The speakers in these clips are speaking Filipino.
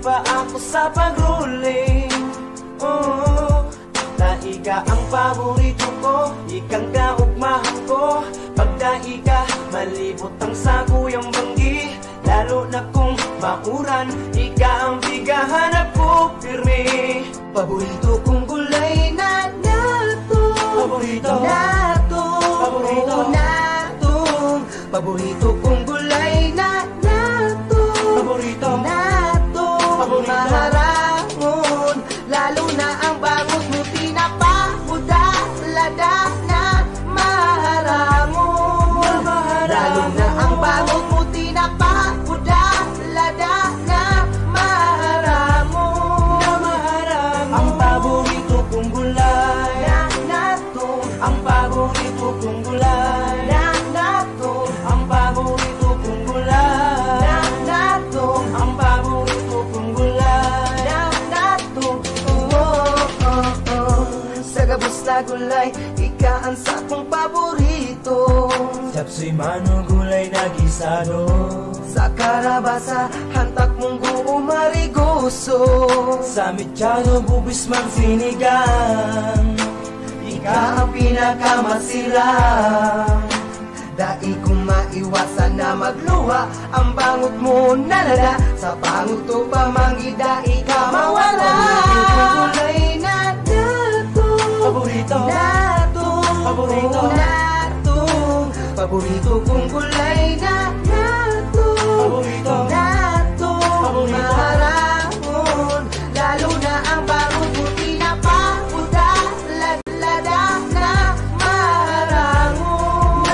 pa ako sa pag-ruling. Daiga ang paborito ko, ikang kaugmahan ko. Pagdai ka, malibot ang saguyang banggi. Lalo na kung mauran, ika ang bigahanap ko pirmi. Paborito kong gulay na nato, paborito nato, paborito natong. Paborito kong gulay na nato, paborito nato, maharangon. Lalo na ang bangus mo tinapahudalada na maharangon. Lalo na ang bangus mo tinapahudalada na maharangon. Ang paborito kong gulay na nato, ang paborito kong gulay na nato, ang paborito kong gulay na nato, ang paborito kong gulay na nato. Sa gabos na gulay, ika ang sakong paborito. Chapsuy mano gulay na gisado. Sa karabasa, hantak mong buo marigoso. Sa mechano bubis magsinigang, ika ang pinakamasirang. Dai kong maiwasan na magluha, ang bangot mo nalala. Sa pangot o pamanggi, dai ka mawala. Gulay na nato, paborito nato, paborito natong. Paborito kong gulay na nato, paborito nato, paborito maharangon. Lalo na ang bangot mo tinapahudalada na maharangon.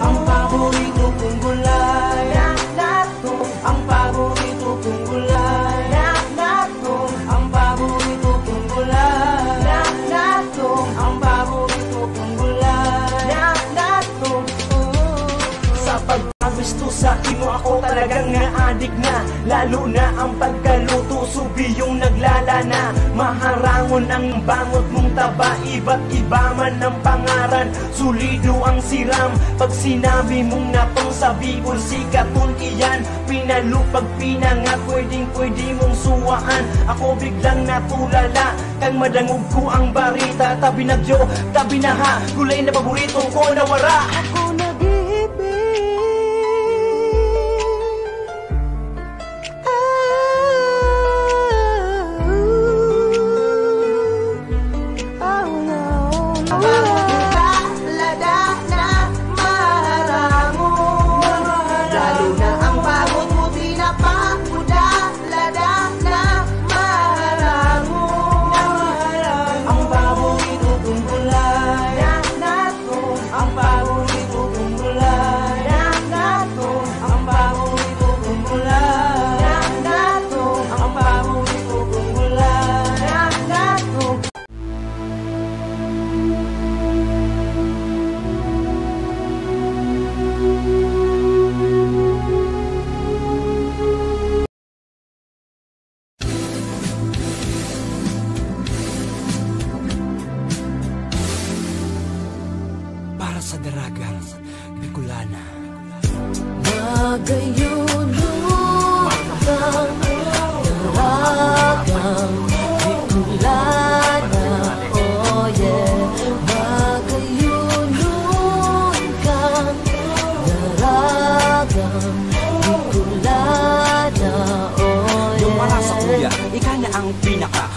Ang paborito kong gulay na nato, ang paborito kong gulay na nato, ang paborito kong gulay na nato, ang paborito kong gulay na nato. sa pagkagusto sa imo ako talagang na-addict na. Lalo na ang pagkaluto, subi yung naglalana. Maharangon ang bangot mong taba, iba't iba man ang pangaran. Sulido ang siram, pag sinabi mong napang sa Bicol, sikaton iyan. Pinalupag pinangat, pwedeng mong suwaan. Ako biglang natulala, kang madangog ko ang barita. Tabi na Diyo, tabi na ha, gulay na paborito ko nawara. Ako nag-ibig, sa daragang Bicolana. Magayunong kang daragang Bicolana, oh yeah. Magayunong kang daragang Bicolana, oh yeah. Yung para sa kuya, ika na ang pinaka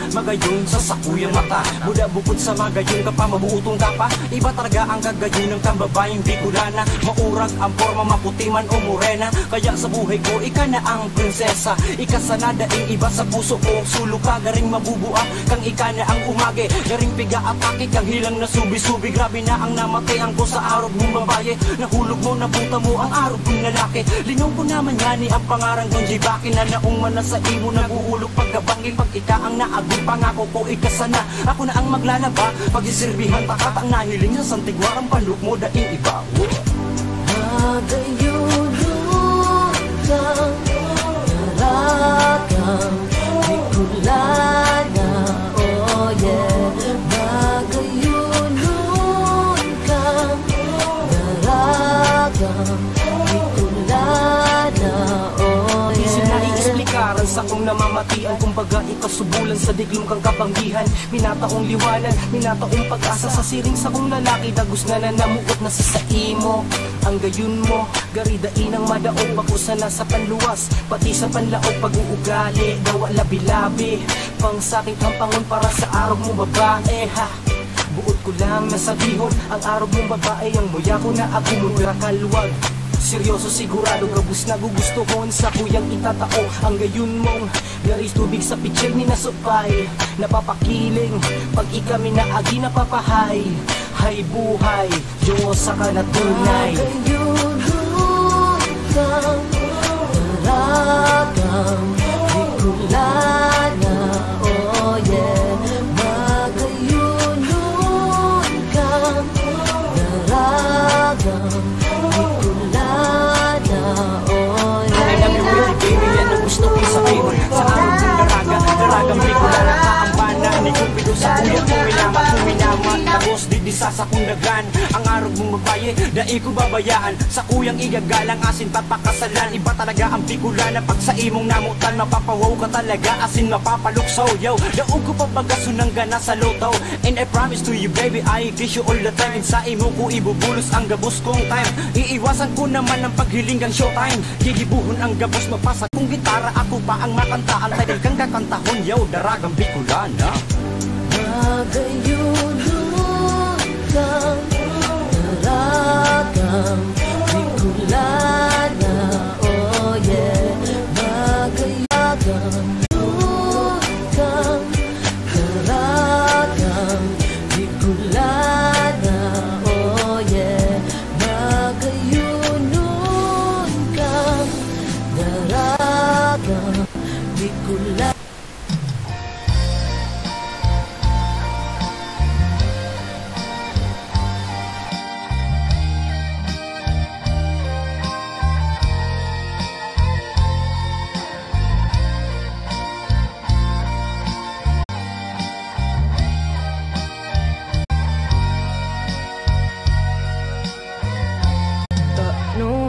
magayon sa sakuyang mata. Muda bukod sa magayon ka pa, mabuutong ka pa. Iba talaga ang kagayon ng tambabayang Bicolana. Maurag ang forma, maputi man o morena. Kaya sa buhay ko, ika na ang prinsesa. Ika sa nadaing iba sa puso ko. Sulo ka, garing mabubua, kang ika na ang umage. Garing piga atake, kang hilang na subi-subi. Grabe na ang namatayan ko sa araw mong babae. Nahulog mo, napunta mo ang araw kong lalaki. Linong ko naman yani ang pangarang kong jibakin. Na naong mana sa imo, naguulog pagkabangi. Pag ika ang naagong pangako ko, ika sana. Ako na ang maglalaba, pag-isirbihan takat ang nahiling sa santigwarang paluk mo daing iba. Magayunong kang daragang Bicolana, oh yeah. Magayunong kang daragang Bicolana, oh yeah. Isip na i-explika, Lantaran sa kong namamatian, kumbaga ikasubulan sa diglom kang kapanggihan. Minataong liwanan, minataong pag-asa sa siring sa kong lalaki. Dagos na namuot na sa imo. Ang gayon mo, garidain ang madaog, pakusa na sa panluwas, pati sa panlaog pag-uugali. Gawa labi-labi, pang sakit ang pangon para sa araw mo babae ha. Buot ko lang nasabihon, ang araw mong babae, ang muya ko na ako mula kalwag. Seryoso sigurado, gabus na gugustuhon sa kuyang itatao. Ang gayon mong garis tubig sa pitsil ni nasupay. Napapakiling, pag ikami na agi napapahay. Hay buhay, Diyos sa kanatunay. Magayunod kang daragang Bicolana, oh yeah. Magayunod kang daragang Bicolana, oh yeah. Alam mo really baby, yan ang gusto kong sabihin. Sa araw kong daragang Bicolana, kaambana ni Cupido sa kuya kong minamat, tapos didisa sa kundagan. Ang araw mong magbaye, dai ko babayaan. Sa kuyang igagalang, asin papakasalan. Iba talaga ang Bicolana, pag sa imong namutan, mapapawaw ka talaga, asin mapapaluksaw. Yo, daog ko pabagaso ng gana sa lotaw. And I promise to you baby, I kiss you all the time. And sa imo ko ibubulos ang gabos kong time. Iiwasan ko naman ang paghilinggang showtime. Gigibuhon ang gabos, mapasa kong gitara. Ako pa ang makanta, ang title kang kakantahon. Yo, daragang Bicolana. Magayunod kang daragang Bicolana, oh yeah. Magayunod kang daragang Bicolana, oh yeah. Magayunod kang daragang Bicolana.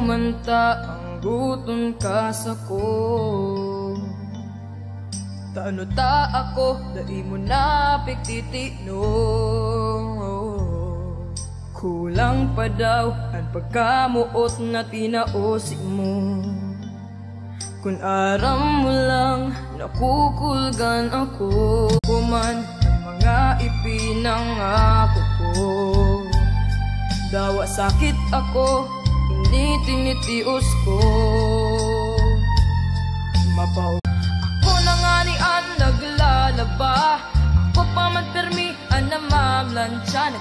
Manta ang guton ka sa ko. Taano ta ako, dai mo na pigtitino. Kulang pa daw ang pagkamuot na tinaosi mo. Kung aram mo lang, nakukulgan ako. Kuman ang mga ipinangako ko. Dawa sakit ako, hindi tinitios ko. Mapaw ako na nga ni ang naglalaba. Ako pa magpermi ang namamlansya.